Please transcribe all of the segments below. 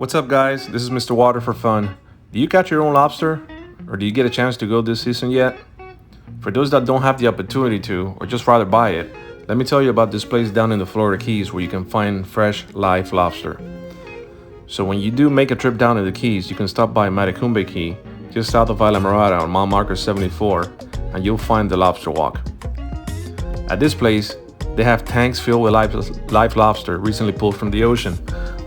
What's up, guys? This is Mr. Water for Fun. Do you catch your own lobster? Or do you get a chance to go this season yet? For those that don't have the opportunity to, or just rather buy it, let me tell you about this place down in the Florida Keys where you can find fresh, live lobster. So when you do make a trip down to the Keys, you can stop by Matacumbe Key, just south of Isla Mirada on mile marker 74, and you'll find the Lobster Walk. At this place, they have tanks filled with live lobster recently pulled from the ocean.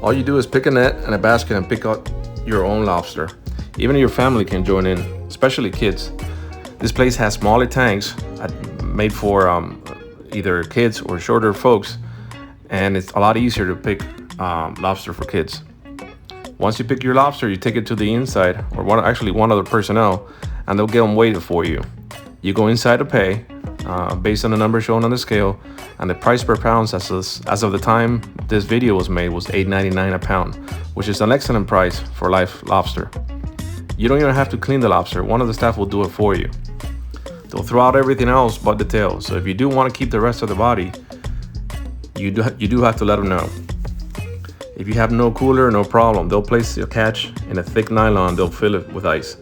All you do is pick a net and a basket and pick out your own lobster. Even your family can join in, especially kids. This place has smaller tanks made for either kids or shorter folks, and it's a lot easier to pick lobster for kids. Once you pick your lobster, you take it to the inside, or one other personnel, and they'll get them weighed for you. You go inside to pay, based on the number shown on the scale, and the price per pound as of the time this video was made was $8.99 a pound, which is an excellent price for live lobster. You don't even have to clean the lobster. One of the staff will do it for you. They'll throw out everything else but the tail. So if you do want to keep the rest of the body, you do have to let them know. If you have no cooler, no problem. They'll place your catch in a thick nylon. They'll fill it with ice.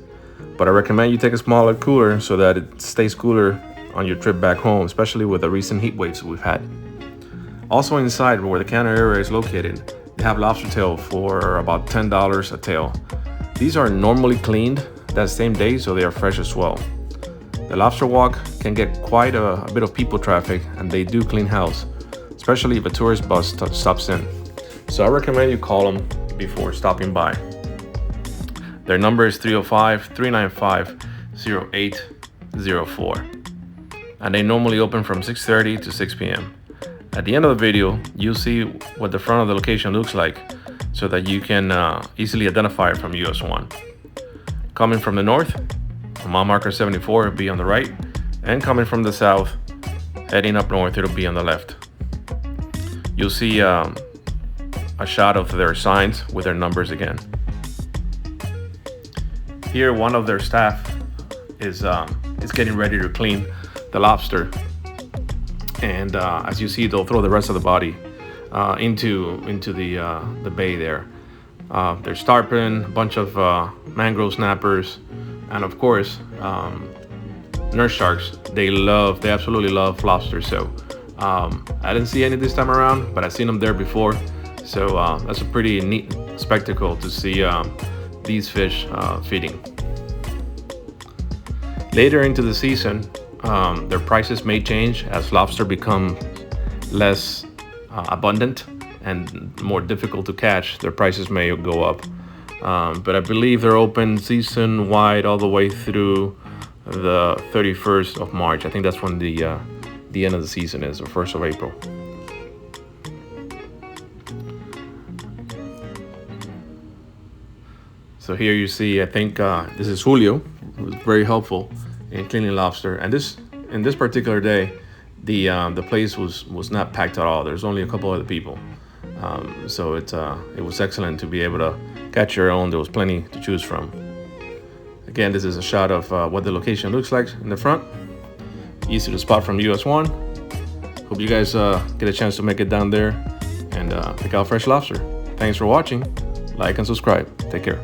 But I recommend you take a smaller cooler so that it stays cooler on your trip back home, especially with the recent heat waves we've had. Also inside where the counter area is located, they have lobster tail for about $10 a tail. These are normally cleaned that same day, so they are fresh as well. The Lobster Walk can get quite a bit of people traffic, and they do clean house, especially if a tourist bus stops in. So I recommend you call them before stopping by. Their number is 305-395-0804. And they normally open from 6:30 to 6 p.m. At the end of the video, you'll see what the front of the location looks like so that you can easily identify it from US 1. Coming from the north, mile marker 74 will be on the right, and coming from the south, heading up north, it'll be on the left. You'll see a shot of their signs with their numbers again. Here, one of their staff is getting ready to clean the lobster, and as you see, they'll throw the rest of the body into the bay there. There's tarpon, a bunch of mangrove snappers, and of course nurse sharks. They absolutely love lobster. So I didn't see any this time around, but I've seen them there before. So that's a pretty neat spectacle to see these fish feeding. Later into the season, their prices may change as lobster become less abundant and more difficult to catch. Their prices may go up, but I believe they're open season wide all the way through the 31st of March. I think that's when the end of the season is, or 1st of April. So here you see, I think this is Julio, who was very helpful in cleaning lobster. And in this particular day, the place was not packed at all. There's only a couple other people, so it was excellent to be able to catch your own. There was plenty to choose from. Again, this is a shot of what the location looks like in the front. Easy to spot from US 1. Hope you guys get a chance to make it down there and pick out fresh lobster. Thanks for watching. Like and subscribe. Take care.